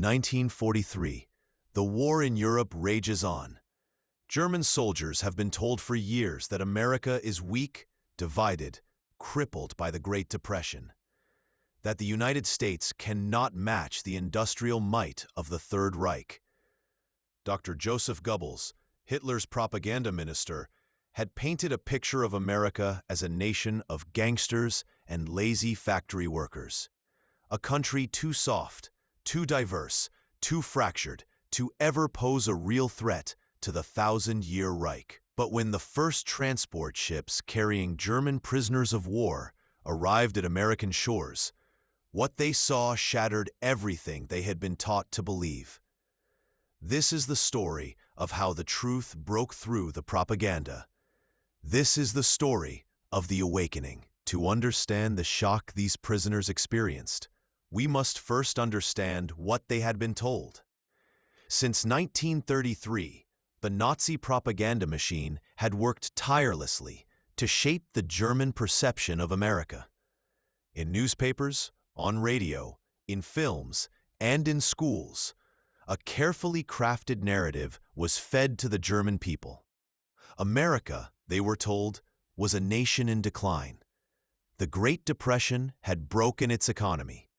1943. The war in Europe rages on. German soldiers have been told for years that America is weak, divided, crippled by the Great Depression. That the United States cannot match the industrial might of the Third Reich. Dr. Joseph Goebbels, Hitler's propaganda minister, had painted a picture of America as a nation of gangsters and lazy factory workers. A country too soft, too diverse, too fractured, to ever pose a real threat to the thousand-year Reich. But when the first transport ships carrying German prisoners of war arrived at American shores, what they saw shattered everything they had been taught to believe. This is the story of how the truth broke through the propaganda. This is the story of the awakening. To understand the shock these prisoners experienced, we must first understand what they had been told. Since 1933, the Nazi propaganda machine had worked tirelessly to shape the German perception of America. In newspapers, on radio, in films, and in schools, a carefully crafted narrative was fed to the German people. America, they were told, was a nation in decline. The Great Depression had broken its economy.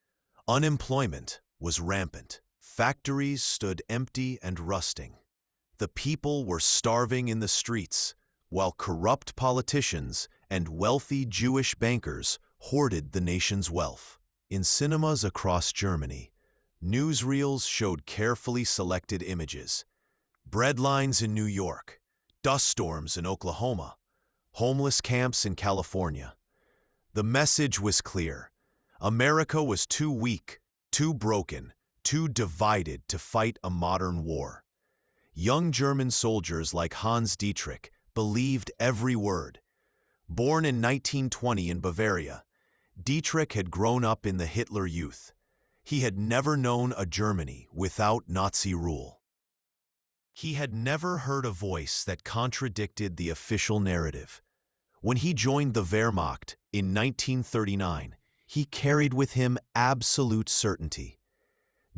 Unemployment was rampant. Factories stood empty and rusting. The people were starving in the streets, while corrupt politicians and wealthy Jewish bankers hoarded the nation's wealth. In cinemas across Germany, newsreels showed carefully selected images. Breadlines in New York, dust storms in Oklahoma, homeless camps in California. The message was clear. America was too weak, too broken, too divided to fight a modern war. Young German soldiers like Hans Dietrich believed every word. Born in 1920 in Bavaria, Dietrich had grown up in the Hitler Youth. He had never known a Germany without Nazi rule. He had never heard a voice that contradicted the official narrative. When he joined the Wehrmacht in 1939, he carried with him absolute certainty.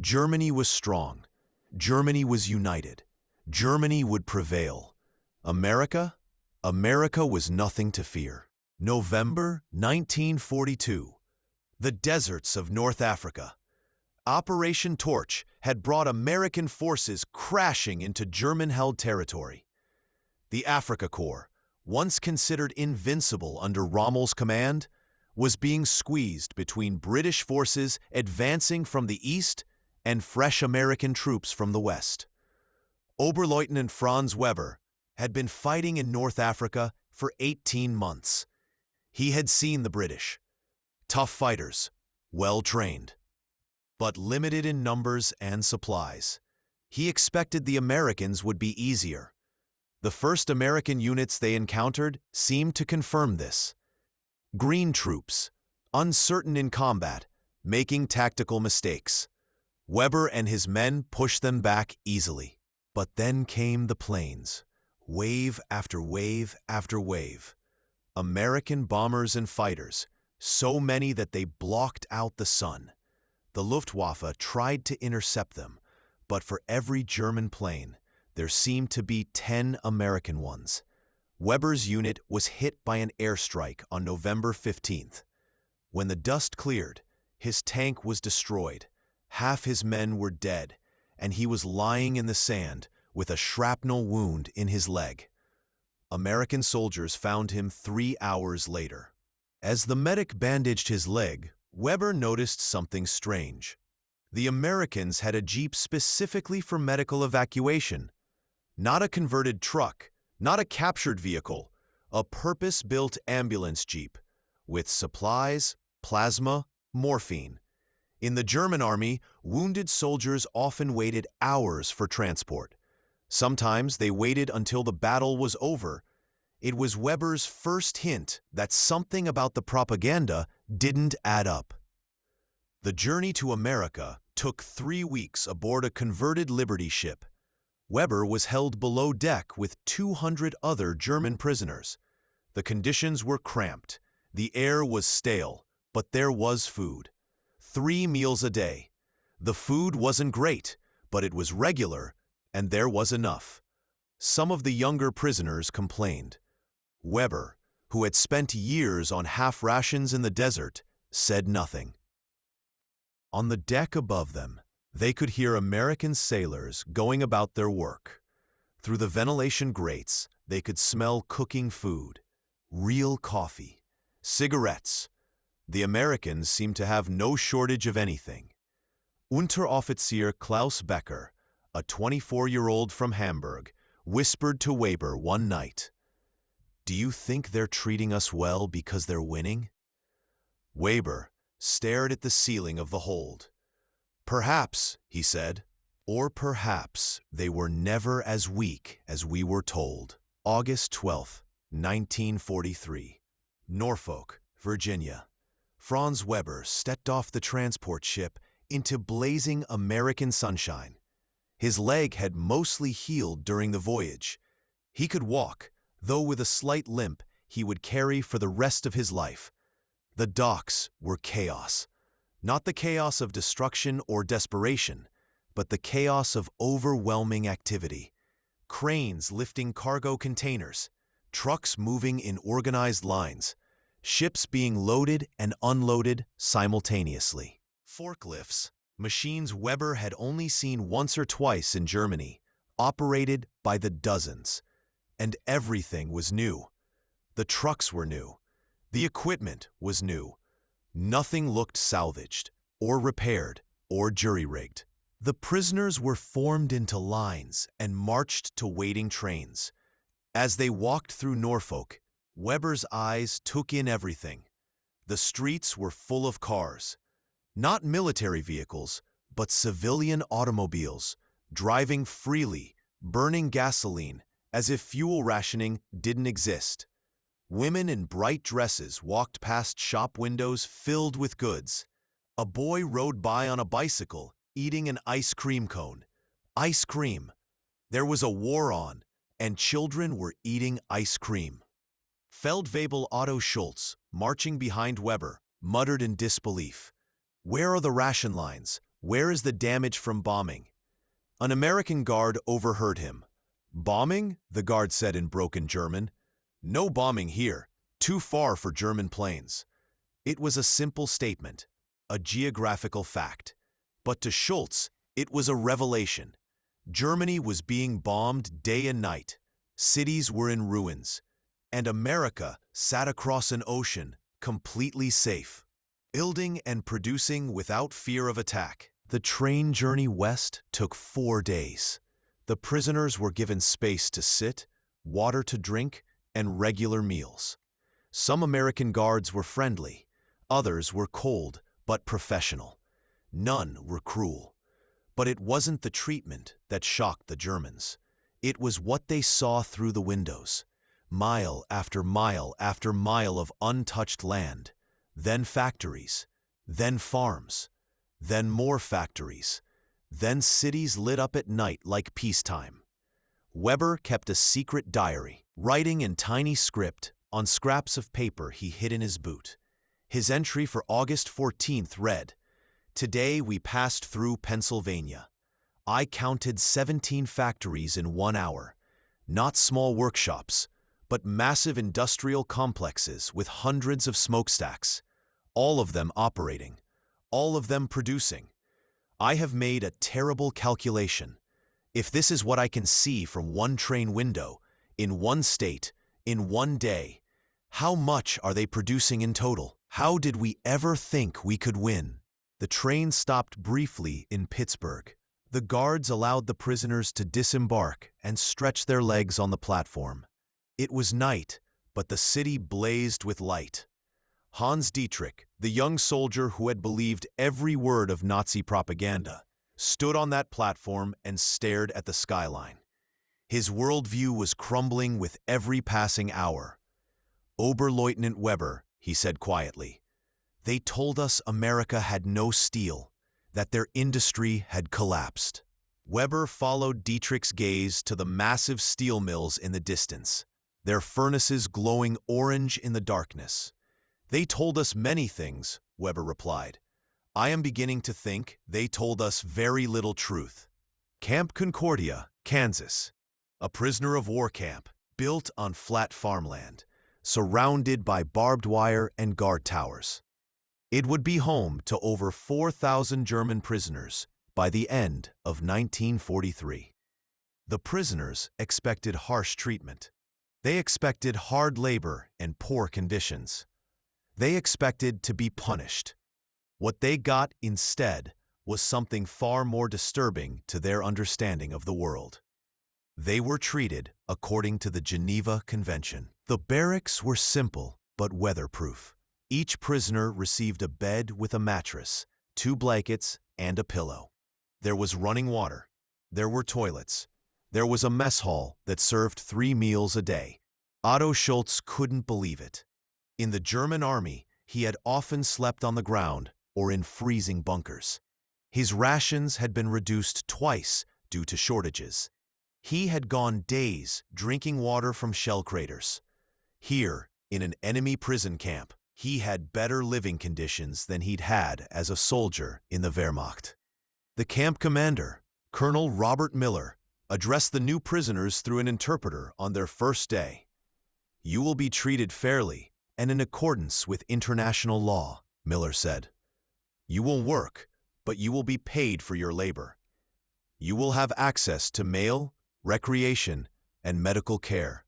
Germany was strong. Germany was united. Germany would prevail. America was nothing to fear. November 1942. The deserts of North Africa. Operation Torch had brought American forces crashing into German-held territory. The Afrika Korps, once considered invincible under Rommel's command, was being squeezed between British forces advancing from the east and fresh American troops from the west. Oberleutnant Franz Weber had been fighting in North Africa for 18 months. He had seen the British. Tough fighters, well-trained, but limited in numbers and supplies. He expected the Americans would be easier. The first American units they encountered seemed to confirm this. Green troops, uncertain in combat, making tactical mistakes. Weber and his men pushed them back easily. But then came the planes, wave after wave after wave. American bombers and fighters, so many that they blocked out the sun. The Luftwaffe tried to intercept them, but for every German plane, there seemed to be 10 American ones. Weber's unit was hit by an airstrike on November 15th. When the dust cleared, his tank was destroyed. Half his men were dead, and he was lying in the sand with a shrapnel wound in his leg. American soldiers found him 3 hours later. As the medic bandaged his leg, Weber noticed something strange. The Americans had a jeep specifically for medical evacuation. Not a converted truck, not a captured vehicle, a purpose-built ambulance jeep with supplies, plasma, morphine. In the German army, wounded soldiers often waited hours for transport. Sometimes they waited until the battle was over. It was Weber's first hint that something about the propaganda didn't add up. The journey to America took 3 weeks aboard a converted Liberty ship. Weber was held below deck with 200 other German prisoners. The conditions were cramped. The air was stale, but there was food. 3 meals a day. The food wasn't great, but it was regular, and there was enough. Some of the younger prisoners complained. Weber, who had spent years on half rations in the desert, said nothing. On the deck above them, they could hear American sailors going about their work. Through the ventilation grates, they could smell cooking food, real coffee, cigarettes. The Americans seemed to have no shortage of anything. Unteroffizier Klaus Becker, a 24-year-old from Hamburg, whispered to Weber one night, "Do you think they're treating us well because they're winning?" Weber stared at the ceiling of the hold. "Perhaps," he said, "or perhaps they were never as weak as we were told." August 12, 1943. Norfolk, Virginia. Franz Weber stepped off the transport ship into blazing American sunshine. His leg had mostly healed during the voyage. He could walk, though with a slight limp he would carry for the rest of his life. The docks were chaos. Not the chaos of destruction or desperation, but the chaos of overwhelming activity. Cranes lifting cargo containers, trucks moving in organized lines, ships being loaded and unloaded simultaneously. Forklifts, machines Weber had only seen once or twice in Germany, operated by the dozens. And everything was new. The trucks were new. The equipment was new. Nothing looked salvaged, or repaired, or jury-rigged. The prisoners were formed into lines and marched to waiting trains. As they walked through Norfolk, Weber's eyes took in everything. The streets were full of cars. Not military vehicles, but civilian automobiles, driving freely, burning gasoline, as if fuel rationing didn't exist. Women in bright dresses walked past shop windows filled with goods. A boy rode by on a bicycle, eating an ice cream cone. Ice cream. There was a war on, and children were eating ice cream. Feldwebel Otto Schultz, marching behind Weber, muttered in disbelief. "Where are the ration lines? Where is the damage from bombing?" An American guard overheard him. "Bombing?" the guard said in broken German. "No bombing here. Too far for German planes." It was a simple statement, a geographical fact. But to Schultz, it was a revelation. Germany was being bombed day and night. Cities were in ruins. And America sat across an ocean, completely safe, building and producing without fear of attack. The train journey west took 4 days. The prisoners were given space to sit, water to drink, and regular meals. Some American guards were friendly. Others were cold but professional. None were cruel. But it wasn't the treatment that shocked the Germans. It was what they saw through the windows. Mile after mile after mile of untouched land. Then factories. Then farms. Then more factories. Then cities lit up at night like peacetime. Weber kept a secret diary, writing in tiny script on scraps of paper he hid in his boot. His entry for August 14th read, "Today we passed through Pennsylvania. I counted 17 factories in 1 hour. Not small workshops, but massive industrial complexes with hundreds of smokestacks. All of them operating. All of them producing. I have made a terrible calculation. If this is what I can see from one train window, in one state, in one day, how much are they producing in total? How did we ever think we could win?" The train stopped briefly in Pittsburgh. The guards allowed the prisoners to disembark and stretch their legs on the platform. It was night, but the city blazed with light. Hans Dietrich, the young soldier who had believed every word of Nazi propaganda, stood on that platform and stared at the skyline. His worldview was crumbling with every passing hour. "Oberleutnant Weber," he said quietly, "they told us America had no steel, that their industry had collapsed." Weber followed Dietrich's gaze to the massive steel mills in the distance, their furnaces glowing orange in the darkness. "They told us many things," Weber replied. I am beginning to think they told us very little truth. Camp Concordia, Kansas. A prisoner of war camp, built on flat farmland, surrounded by barbed wire and guard towers. It would be home to over 4,000 German prisoners by the end of 1943. The prisoners expected harsh treatment. They expected hard labor and poor conditions. They expected to be punished. What they got instead was something far more disturbing to their understanding of the world. They were treated according to the Geneva Convention. The barracks were simple but weatherproof. Each prisoner received a bed with a mattress, 2 blankets, and a pillow. There was running water. There were toilets. There was a mess hall that served 3 meals a day. Otto Schultz couldn't believe it. In the German army, he had often slept on the ground or in freezing bunkers. His rations had been reduced twice due to shortages. He had gone days drinking water from shell craters. Here, in an enemy prison camp, he had better living conditions than he'd had as a soldier in the Wehrmacht. The camp commander, Colonel Robert Miller, addressed the new prisoners through an interpreter on their first day. "You will be treated fairly and in accordance with international law," Miller said. "You will work, but you will be paid for your labor. You will have access to mail, recreation, and medical care.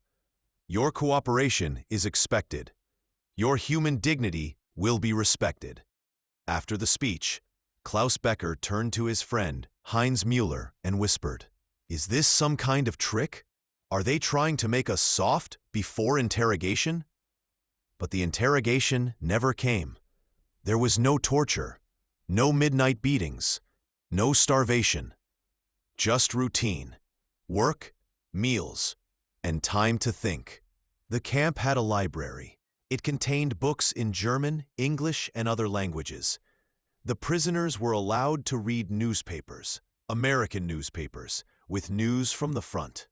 Your cooperation is expected. Your human dignity will be respected." After the speech, Klaus Becker turned to his friend, Heinz Müller, and whispered, "Is this some kind of trick? Are they trying to make us soft before interrogation?" But the interrogation never came. There was no torture, no midnight beatings, no starvation. Just routine, work, meals, and time to think. The camp had a library. It contained books in German, English, and other languages. The prisoners were allowed to read newspapers, American newspapers, with news from the front.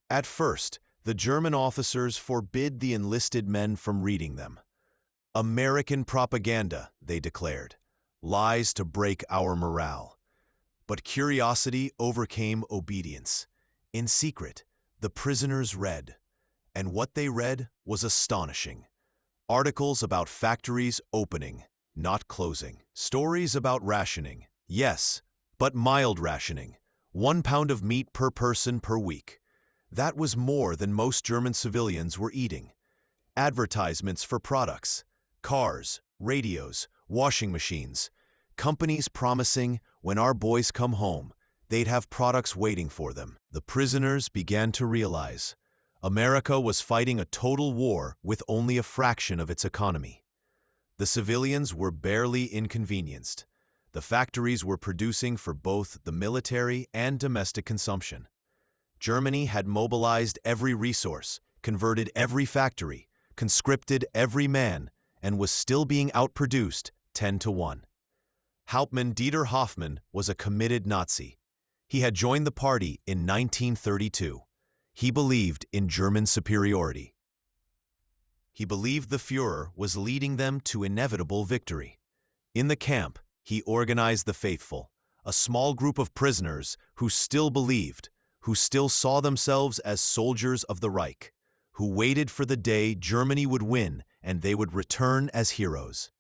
At first, the German officers forbid the enlisted men from reading them. "American propaganda," they declared, "lies to break our morale." But curiosity overcame obedience. In secret, the prisoners read, and what they read was astonishing. Articles about factories opening, not closing. Stories about rationing, yes, but mild rationing. 1 pound of meat per person per week. That was more than most German civilians were eating. Advertisements for products, cars, radios, washing machines. Companies promising, when our boys come home, they'd have products waiting for them. The prisoners began to realize America was fighting a total war with only a fraction of its economy. The civilians were barely inconvenienced. The factories were producing for both the military and domestic consumption. Germany had mobilized every resource, converted every factory, conscripted every man, and was still being outproduced 10-1. Hauptmann Dieter Hoffmann was a committed Nazi. He had joined the party in 1932. He believed in German superiority. He believed the Führer was leading them to inevitable victory. In the camp, he organized the faithful, a small group of prisoners who still believed, who still saw themselves as soldiers of the Reich, who waited for the day Germany would win and they would return as heroes.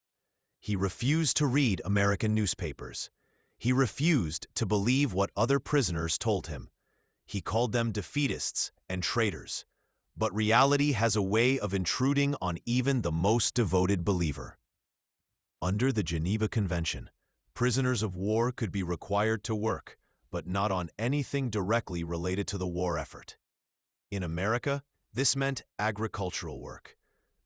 He refused to read American newspapers. He refused to believe what other prisoners told him. He called them defeatists and traitors. But reality has a way of intruding on even the most devoted believer. Under the Geneva Convention, prisoners of war could be required to work, but not on anything directly related to the war effort. In America, this meant agricultural work.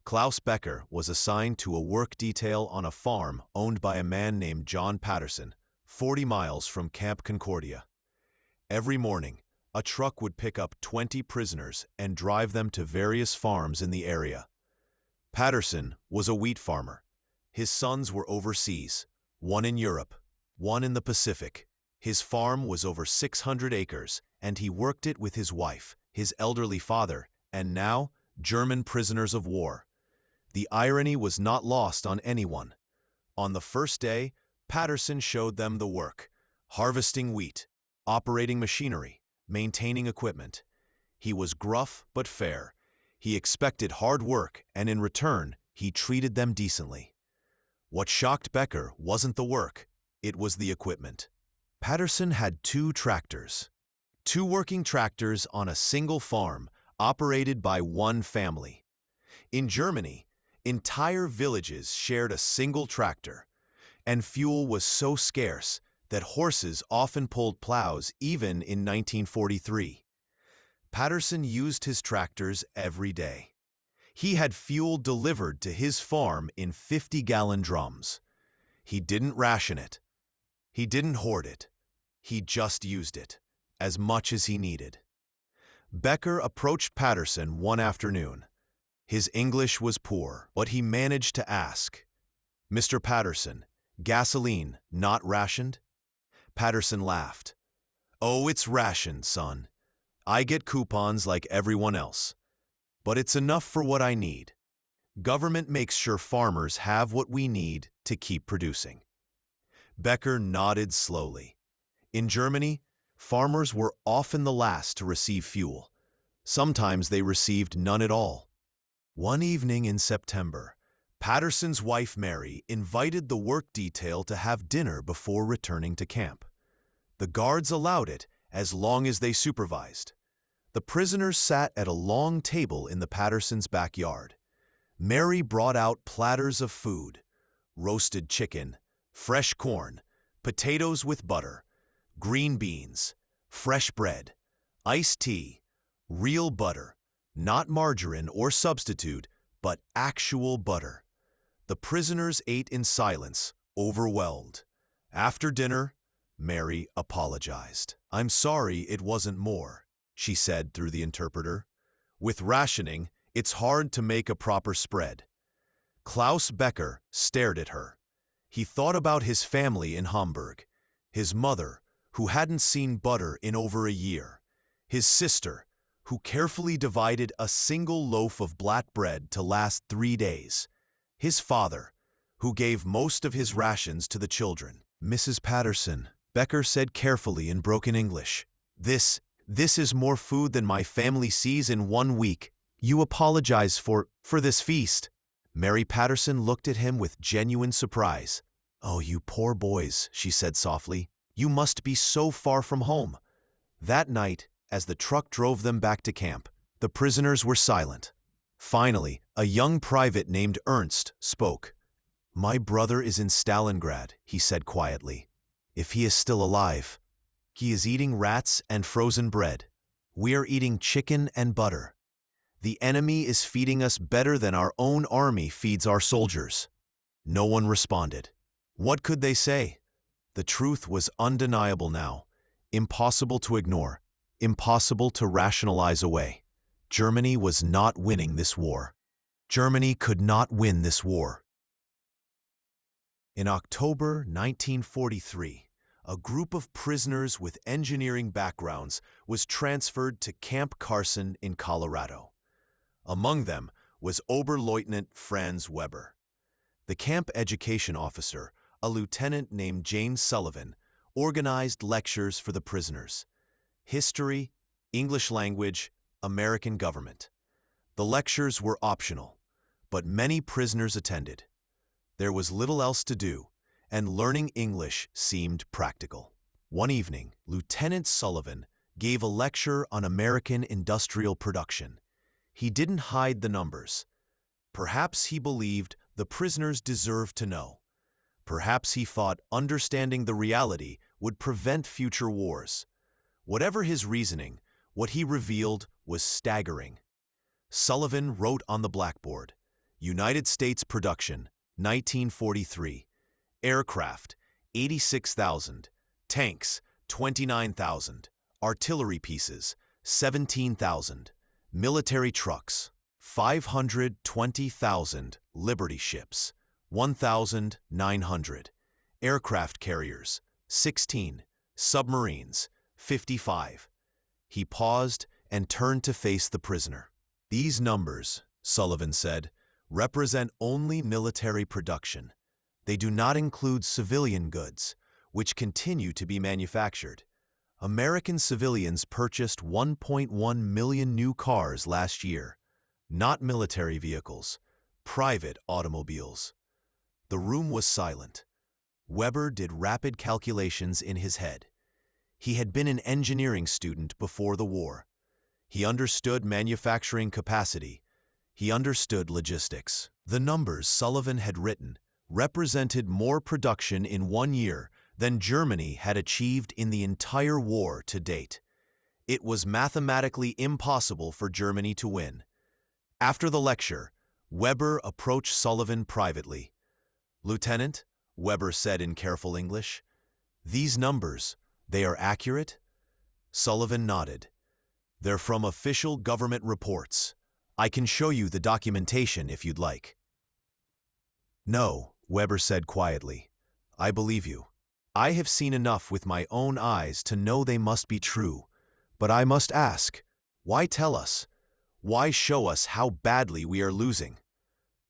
Klaus Becker was assigned to a work detail on a farm owned by a man named John Patterson, 40 miles from Camp Concordia. Every morning, a truck would pick up 20 prisoners and drive them to various farms in the area. Patterson was a wheat farmer. His sons were overseas, one in Europe, one in the Pacific. His farm was over 600 acres, and he worked it with his wife, his elderly father, and now German prisoners of war. The irony was not lost on anyone. On the first day, Patterson showed them the work: harvesting wheat, operating machinery, maintaining equipment. He was gruff but fair. He expected hard work, and in return, he treated them decently. What shocked Becker wasn't the work, it was the equipment. Patterson had two working tractors on a single farm, operated by one family. In Germany, entire villages shared a single tractor, and fuel was so scarce that horses often pulled plows even in 1943. Patterson used his tractors every day. He had fuel delivered to his farm in 50-gallon drums. He didn't ration it. He didn't hoard it. He just used it, as much as he needed. Becker approached Patterson one afternoon. His English was poor, but he managed to ask, "Mr. Patterson, gasoline not rationed?" Patterson laughed. "Oh, it's rationed, son. I get coupons like everyone else. But it's enough for what I need. Government makes sure farmers have what we need to keep producing." Becker nodded slowly. In Germany, farmers were often the last to receive fuel. Sometimes they received none at all. One evening in September, Patterson's wife Mary invited the work detail to have dinner before returning to camp. The guards allowed it as long as they supervised. The prisoners sat at a long table in the Pattersons' backyard. Mary brought out platters of food: roasted chicken, fresh corn, potatoes with butter, green beans, fresh bread, iced tea, real butter, not margarine or substitute, but actual butter. The prisoners ate in silence, overwhelmed. After dinner, Mary apologized. "I'm sorry it wasn't more," she said through the interpreter. "With rationing, it's hard to make a proper spread." Klaus Becker stared at her. He thought about his family in Hamburg, his mother, who hadn't seen butter in over a year, his sister, who carefully divided a single loaf of black bread to last 3 days, his father, who gave most of his rations to the children. "Mrs. Patterson," Becker said carefully in broken English, This is more food than my family sees in 1 week. You apologize for this feast." Mary Patterson looked at him with genuine surprise. "Oh, you poor boys," she said softly. "You must be so far from home." That night, as the truck drove them back to camp, the prisoners were silent. Finally, a young private named Ernst spoke. "My brother is in Stalingrad," he said quietly. "If he is still alive. He is eating rats and frozen bread. We are eating chicken and butter. The enemy is feeding us better than our own army feeds our soldiers." No one responded. What could they say? The truth was undeniable now, impossible to ignore, impossible to rationalize away. Germany was not winning this war. Germany could not win this war. In October 1943, a group of prisoners with engineering backgrounds was transferred to Camp Carson in Colorado. Among them was Oberleutnant Franz Weber. The camp education officer, a lieutenant named James Sullivan, organized lectures for the prisoners: history, English language, American government. The lectures were optional, but many prisoners attended. There was little else to do, and learning English seemed practical. One evening, Lieutenant Sullivan gave a lecture on American industrial production. He didn't hide the numbers. Perhaps he believed the prisoners deserved to know. Perhaps he thought understanding the reality would prevent future wars. Whatever his reasoning, what he revealed was staggering. Sullivan wrote on the blackboard, "United States production, 1943. Aircraft, 86,000. Tanks, 29,000. Artillery pieces, 17,000. Military trucks, 520,000. Liberty ships, 1,900. Aircraft carriers, 16. Submarines, 55. He paused and turned to face the prisoner. "These numbers," Sullivan said, "represent only military production. They do not include civilian goods, which continue to be manufactured. American civilians purchased 1.1 million new cars last year, not military vehicles, private automobiles. The room was silent. Weber did rapid calculations in his head. He had been an engineering student before the war. He understood manufacturing capacity. He understood logistics. The numbers Sullivan had written represented more production in 1 year than Germany had achieved in the entire war to date. It was mathematically impossible for Germany to win. After the lecture, Weber approached Sullivan privately. "Lieutenant," Weber said in careful English, "these numbers, they are accurate?" Sullivan nodded. "They're from official government reports. I can show you the documentation if you'd like." "No," Weber said quietly. "I believe you. I have seen enough with my own eyes to know they must be true. But I must ask, why tell us? Why show us how badly we are losing?"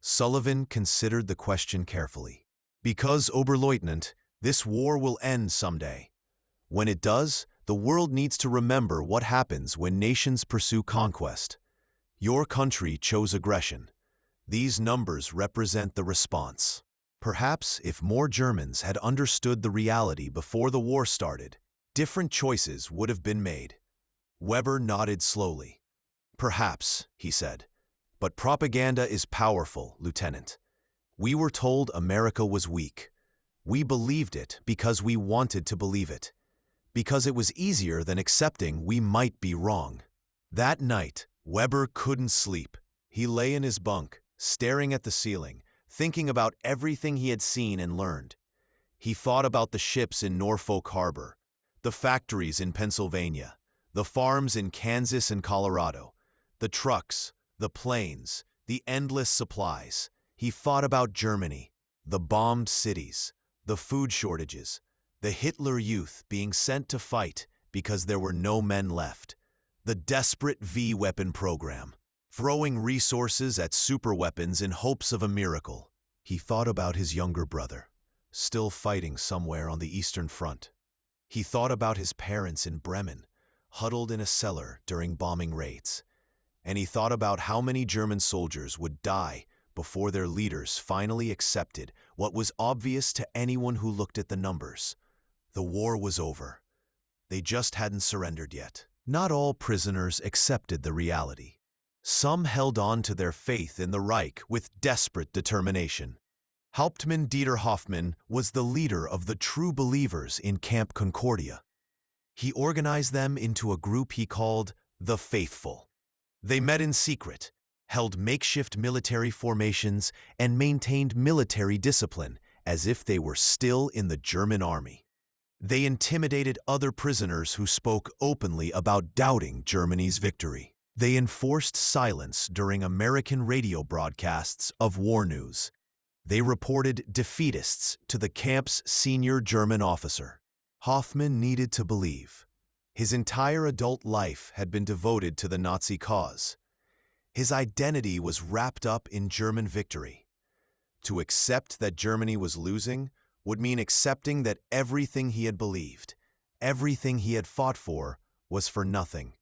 Sullivan considered the question carefully. "Because, Oberleutnant, this war will end someday. When it does, the world needs to remember what happens when nations pursue conquest. Your country chose aggression. These numbers represent the response. Perhaps if more Germans had understood the reality before the war started, different choices would have been made." Weber nodded slowly. "Perhaps," he said. "But propaganda is powerful, Lieutenant. We were told America was weak. We believed it because we wanted to believe it, because it was easier than accepting we might be wrong." That night, Weber couldn't sleep. He lay in his bunk, staring at the ceiling, thinking about everything he had seen and learned. He thought about the ships in Norfolk Harbor, the factories in Pennsylvania, the farms in Kansas and Colorado, the trucks, the planes, the endless supplies. He thought about Germany, the bombed cities, the food shortages, the Hitler Youth being sent to fight because there were no men left, the desperate V-weapon program, throwing resources at superweapons in hopes of a miracle. He thought about his younger brother, still fighting somewhere on the Eastern Front. He thought about his parents in Bremen, huddled in a cellar during bombing raids. And he thought about how many German soldiers would die before their leaders finally accepted what was obvious to anyone who looked at the numbers. The war was over. They just hadn't surrendered yet. Not all prisoners accepted the reality. Some held on to their faith in the Reich with desperate determination. Hauptmann Dieter Hoffmann was the leader of the true believers in Camp Concordia. He organized them into a group he called the Faithful. They met in secret, held makeshift military formations, and maintained military discipline as if they were still in the German army. They intimidated other prisoners who spoke openly about doubting Germany's victory. They enforced silence during American radio broadcasts of war news. They reported defeatists to the camp's senior German officer. Hoffmann needed to believe. His entire adult life had been devoted to the Nazi cause. His identity was wrapped up in German victory. To accept that Germany was losing would mean accepting that everything he had believed, everything he had fought for, was for nothing.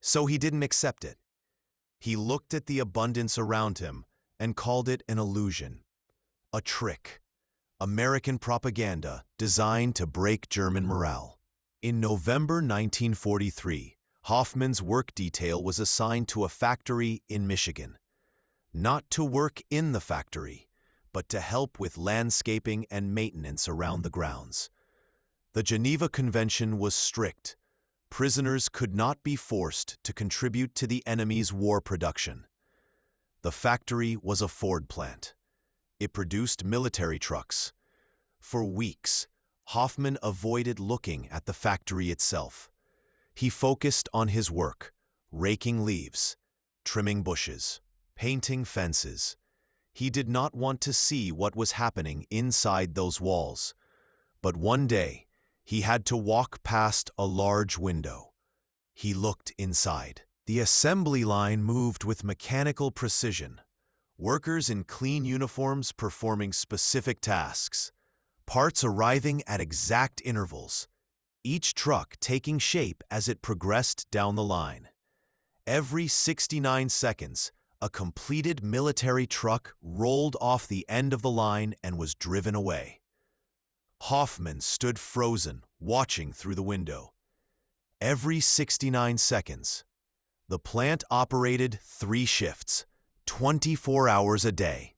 So he didn't accept it. He looked at the abundance around him and called it an illusion, a trick, American propaganda designed to break German morale. In November 1943, Hoffmann's work detail was assigned to a factory in Michigan. Not to work in the factory, but to help with landscaping and maintenance around the grounds. The Geneva Convention was strict. Prisoners could not be forced to contribute to the enemy's war production. The factory was a Ford plant. It produced military trucks. For weeks, Hoffmann avoided looking at the factory itself. He focused on his work, raking leaves, trimming bushes, painting fences. He did not want to see what was happening inside those walls. But one day, he had to walk past a large window. He looked inside. The assembly line moved with mechanical precision. Workers in clean uniforms performing specific tasks, parts arriving at exact intervals, each truck taking shape as it progressed down the line. Every 69 seconds, a completed military truck rolled off the end of the line and was driven away. Hoffman stood frozen, watching through the window. Every 69 seconds, the plant operated 3 shifts, 24 hours a day.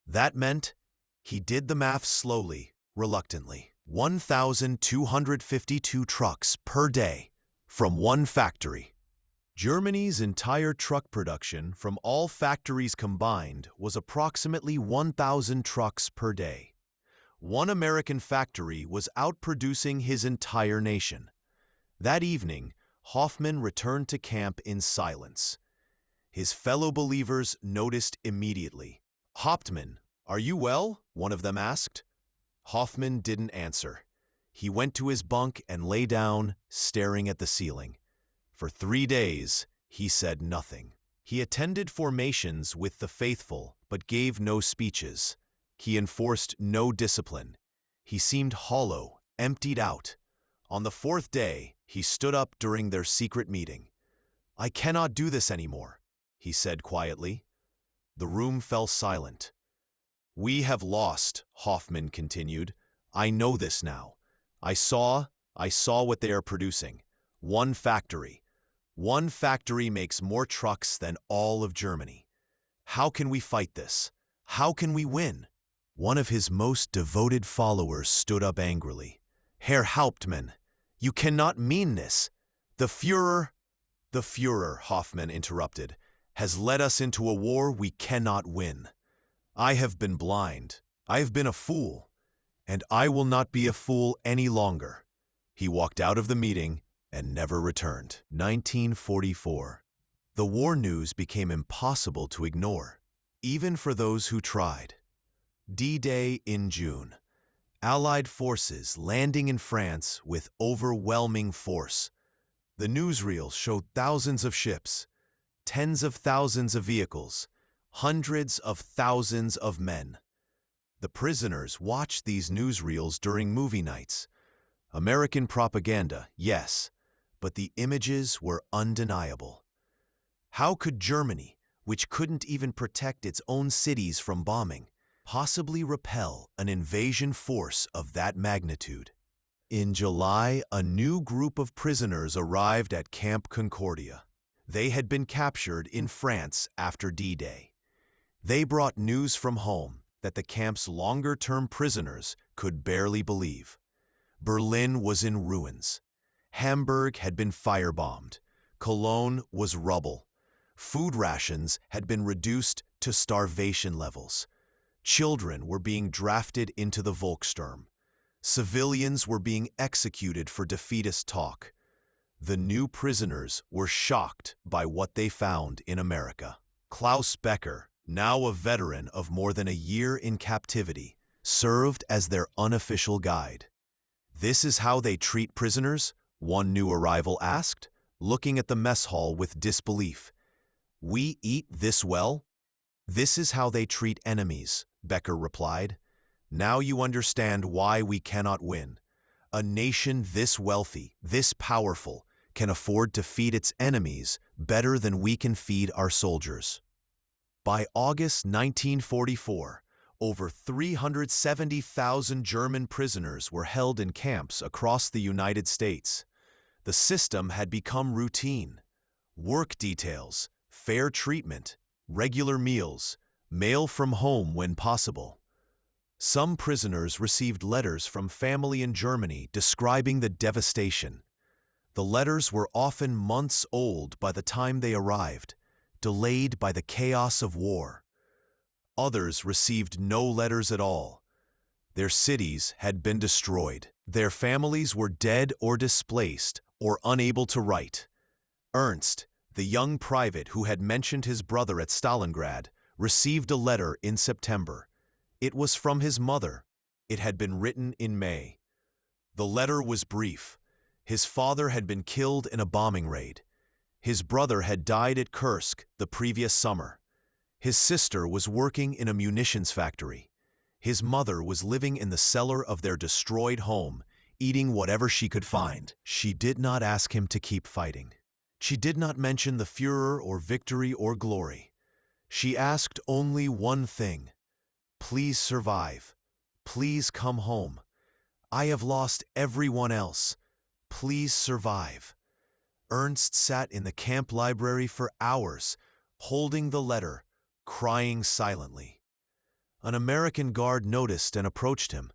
That meant, he did the math slowly, reluctantly, 1,252 trucks per day from one factory. Germany's entire truck production from all factories combined was approximately 1,000 trucks per day. One American factory was outproducing his entire nation. That evening, Hoffman returned to camp in silence. His fellow believers noticed immediately. "Hauptmann, are you well?" one of them asked. Hoffman didn't answer. He went to his bunk and lay down, staring at the ceiling. For 3 days, he said nothing. He attended formations with the faithful, but gave no speeches. He enforced no discipline. He seemed hollow, emptied out. On the 4th day, he stood up during their secret meeting. "I cannot do this anymore," he said quietly. The room fell silent. "We have lost," Hoffman continued. "I know this now. I saw what they are producing. One factory. One factory makes more trucks than all of Germany. How can we fight this? How can we win?" One of his most devoted followers stood up angrily. "Herr Hauptmann, you cannot mean this. The Führer," Hoffman interrupted, "has led us into a war we cannot win. I have been blind. I have been a fool. And I will not be a fool any longer." He walked out of the meeting and never returned. 1944. The war news became impossible to ignore, even for those who tried. D-Day in June. Allied forces landing in France with overwhelming force. The newsreels showed thousands of ships, tens of thousands of vehicles, hundreds of thousands of men. The prisoners watched these newsreels during movie nights. American propaganda, yes, but the images were undeniable. How could Germany, which couldn't even protect its own cities from bombing, possibly repel an invasion force of that magnitude? In July, a new group of prisoners arrived at Camp Concordia. They had been captured in France after D-Day. They brought news from home that the camp's longer-term prisoners could barely believe. Berlin was in ruins. Hamburg had been firebombed. Cologne was rubble. Food rations had been reduced to starvation levels. Children were being drafted into the Volkssturm. Civilians were being executed for defeatist talk. The new prisoners were shocked by what they found in America. Klaus Becker, now a veteran of more than a year in captivity, served as their unofficial guide. "This is how they treat prisoners?" one new arrival asked, looking at the mess hall with disbelief. "We eat this well?" "This is how they treat enemies," Becker replied. "Now you understand why we cannot win. A nation this wealthy, this powerful, can afford to feed its enemies better than we can feed our soldiers." By August 1944, over 370,000 German prisoners were held in camps across the United States. The system had become routine. Work details, fair treatment, regular meals, mail from home when possible. Some prisoners received letters from family in Germany describing the devastation. The letters were often months old by the time they arrived, delayed by the chaos of war. Others received no letters at all. Their cities had been destroyed. Their families were dead or displaced or unable to write. Ernst, the young private who had mentioned his brother at Stalingrad, received a letter in September. It was from his mother. It had been written in May. The letter was brief. His father had been killed in a bombing raid. His brother had died at Kursk the previous summer. His sister was working in a munitions factory. His mother was living in the cellar of their destroyed home, eating whatever she could find. She did not ask him to keep fighting. She did not mention the Führer or victory or glory. She asked only one thing: please survive. Please come home. I have lost everyone else. Please survive. Ernst sat in the camp library for hours, holding the letter, crying silently. An American guard noticed and approached him.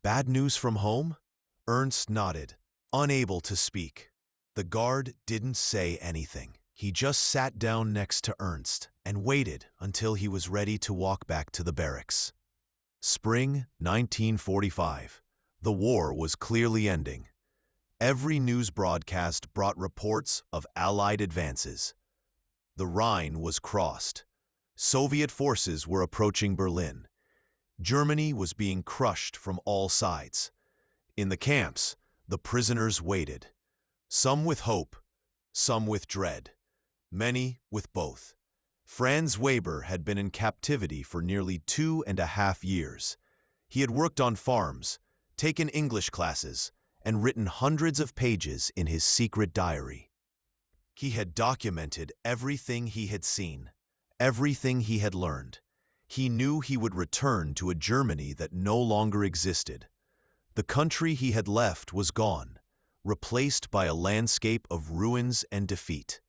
Bad news from home? Ernst nodded, unable to speak. The guard didn't say anything. He just sat down next to Ernst and waited until he was ready to walk back to the barracks. Spring 1945. The war was clearly ending. Every news broadcast brought reports of Allied advances. The Rhine was crossed. Soviet forces were approaching Berlin. Germany was being crushed from all sides. In the camps, the prisoners waited. Some with hope, some with dread, many with both. Franz Weber had been in captivity for nearly 2.5 years. He had worked on farms, taken English classes, and written hundreds of pages in his secret diary. He had documented everything he had seen, everything he had learned. He knew he would return to a Germany that no longer existed. The country he had left was gone, replaced by a landscape of ruins and defeat.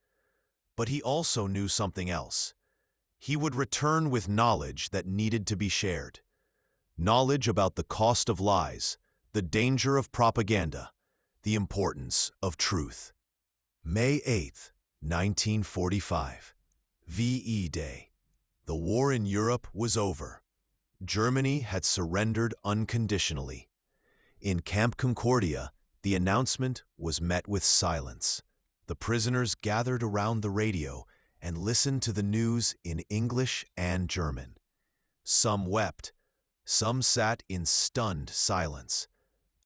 But he also knew something else. He would return with knowledge that needed to be shared. Knowledge about the cost of lies, the danger of propaganda, the importance of truth. May 8, 1945. VE Day. The war in Europe was over. Germany had surrendered unconditionally. In Camp Concordia, the announcement was met with silence. The prisoners gathered around the radio and listened to the news in English and German. Some wept. Some sat in stunned silence.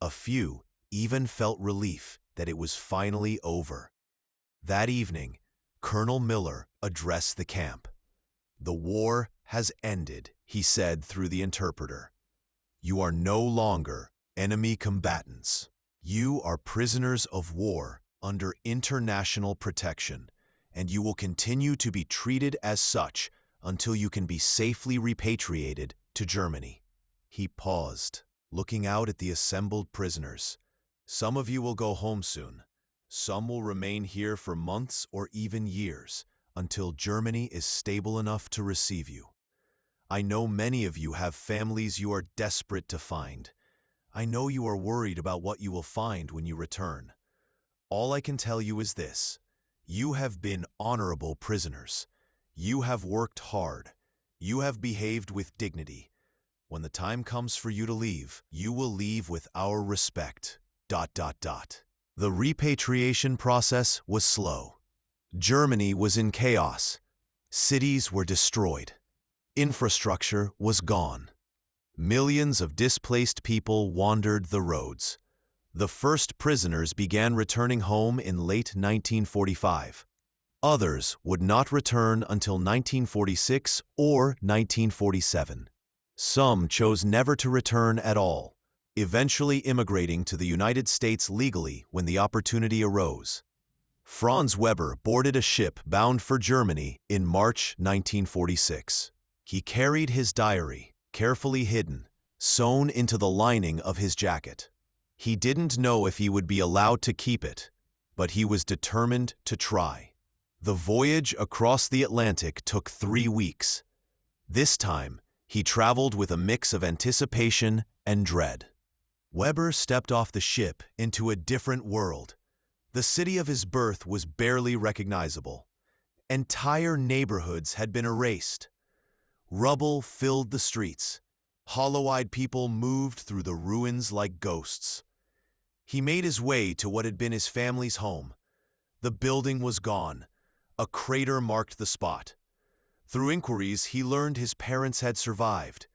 A few even felt relief that it was finally over. That evening, Colonel Miller addressed the camp. "The war has ended," he said through the interpreter. "You are no longer enemy combatants. You are prisoners of war under international protection, and you will continue to be treated as such until you can be safely repatriated to Germany." He paused, looking out at the assembled prisoners. "Some of you will go home soon. Some will remain here for months or even years, until Germany is stable enough to receive you. I know many of you have families you are desperate to find. I know you are worried about what you will find when you return. All I can tell you is this: you have been honorable prisoners. You have worked hard. You have behaved with dignity. When the time comes for you to leave, you will leave with our respect. ... The repatriation process was slow. Germany was in chaos. Cities were destroyed. Infrastructure was gone. Millions of displaced people wandered the roads. The first prisoners began returning home in late 1945. Others would not return until 1946 or 1947. Some chose never to return at all, eventually immigrating to the United States legally when the opportunity arose. Franz Weber boarded a ship bound for Germany in March 1946. He carried his diary, carefully hidden, sewn into the lining of his jacket. He didn't know if he would be allowed to keep it, but he was determined to try. The voyage across the Atlantic took 3 weeks. This time, he traveled with a mix of anticipation and dread. Weber stepped off the ship into a different world. The city of his birth was barely recognizable. Entire neighborhoods had been erased. Rubble filled the streets. Hollow-eyed people moved through the ruins like ghosts. He made his way to what had been his family's home. The building was gone. A crater marked the spot. Through inquiries, he learned his parents had survived.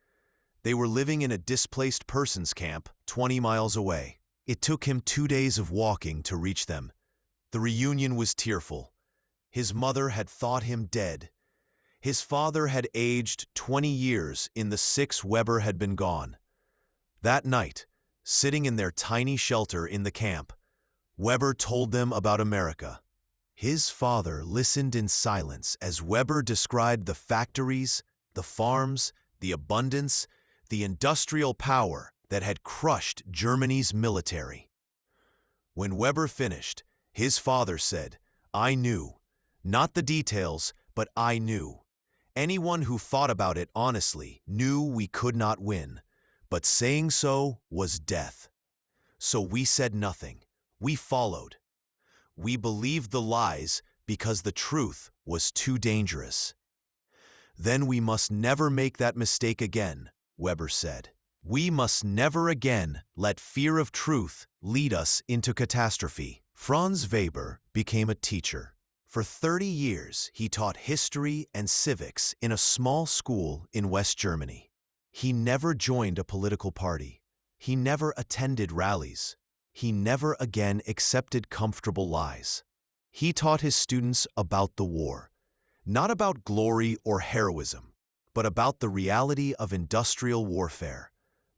They were living in a displaced persons camp 20 miles away. It took him 2 days of walking to reach them. The reunion was tearful. His mother had thought him dead. His father had aged 20 years in the 6 Weber had been gone. That night, sitting in their tiny shelter in the camp, Weber told them about America. His father listened in silence as Weber described the factories, the farms, the abundance, the industrial power that had crushed Germany's military. When Weber finished, his father said, "I knew. Not the details, but I knew. Anyone who thought about it honestly knew we could not win, but saying so was death. So we said nothing. We followed. We believed the lies because the truth was too dangerous." "Then we must never make that mistake again," Weber said. "We must never again let fear of truth lead us into catastrophe." Franz Weber became a teacher. For 30 years, he taught history and civics in a small school in West Germany. He never joined a political party. He never attended rallies. He never again accepted comfortable lies. He taught his students about the war, not about glory or heroism, but about the reality of industrial warfare,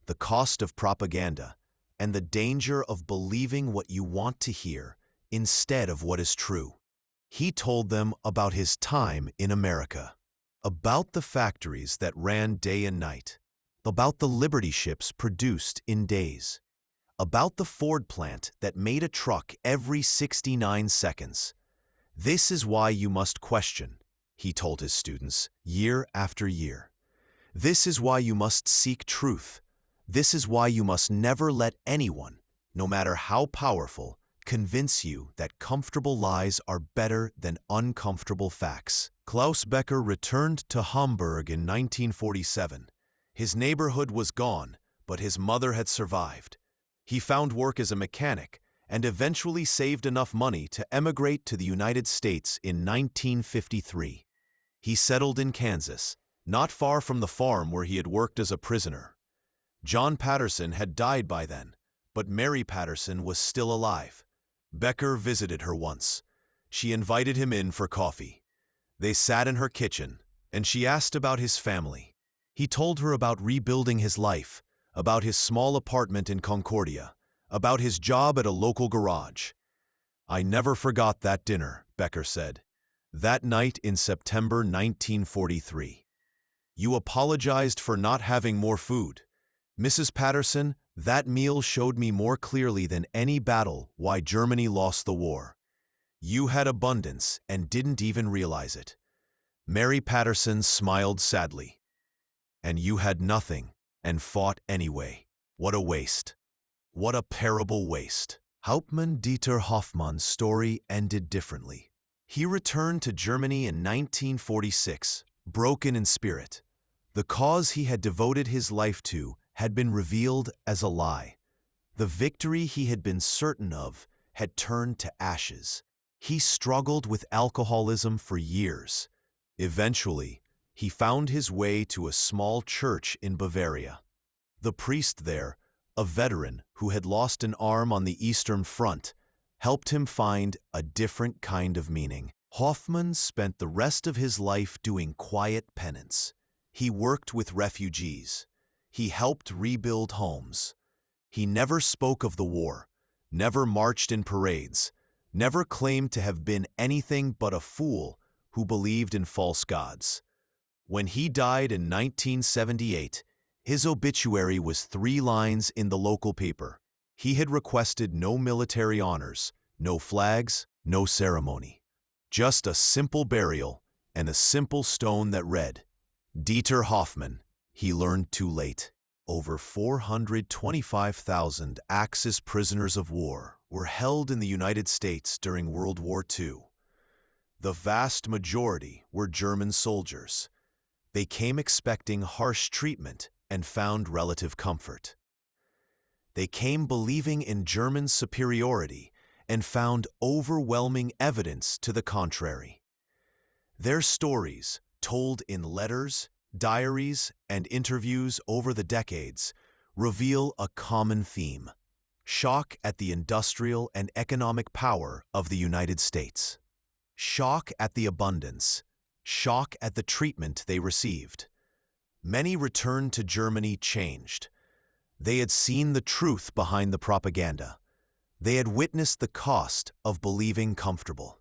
the cost of propaganda, and the danger of believing what you want to hear instead of what is true. He told them about his time in America, about the factories that ran day and night, about the Liberty ships produced in days, about the Ford plant that made a truck every 69 seconds. "This is why you must question," he told his students year after year. "This is why you must seek truth. This is why you must never let anyone, no matter how powerful, convince you that comfortable lies are better than uncomfortable facts." Klaus Becker returned to Hamburg in 1947. His neighborhood was gone, but his mother had survived. He found work as a mechanic and eventually saved enough money to emigrate to the United States in 1953. He settled in Kansas, not far from the farm where he had worked as a prisoner. John Patterson had died by then, but Mary Patterson was still alive. Becker visited her once. She invited him in for coffee. They sat in her kitchen, and she asked about his family. He told her about rebuilding his life, about his small apartment in Concordia, about his job at a local garage. "I never forgot that dinner," Becker said. "That night in September 1943. You apologized for not having more food. Mrs. Patterson, that meal showed me more clearly than any battle why Germany lost the war. You had abundance and didn't even realize it." Mary Patterson smiled sadly. "And you had nothing and fought anyway. What a waste. What a terrible waste." Hauptmann Dieter Hoffmann's story ended differently. He returned to Germany in 1946, broken in spirit. The cause he had devoted his life to had been revealed as a lie. The victory he had been certain of had turned to ashes. He struggled with alcoholism for years. Eventually, he found his way to a small church in Bavaria. The priest there, a veteran who had lost an arm on the Eastern Front, helped him find a different kind of meaning. Hoffmann spent the rest of his life doing quiet penance. He worked with refugees. He helped rebuild homes. He never spoke of the war, never marched in parades, never claimed to have been anything but a fool who believed in false gods. When he died in 1978, his obituary was 3 lines in the local paper. He had requested no military honors, no flags, no ceremony. Just a simple burial and a simple stone that read, "Dieter Hoffmann, he learned too late." Over 425,000 Axis prisoners of war were held in the United States during World War II. The vast majority were German soldiers. They came expecting harsh treatment and found relative comfort. They came believing in German superiority and found overwhelming evidence to the contrary. Their stories, told in letters, diaries, and interviews over the decades, reveal a common theme: shock at the industrial and economic power of the United States. Shock at the abundance, shock at the treatment they received. Many returned to Germany changed. They had seen the truth behind the propaganda. They had witnessed the cost of believing comfortable.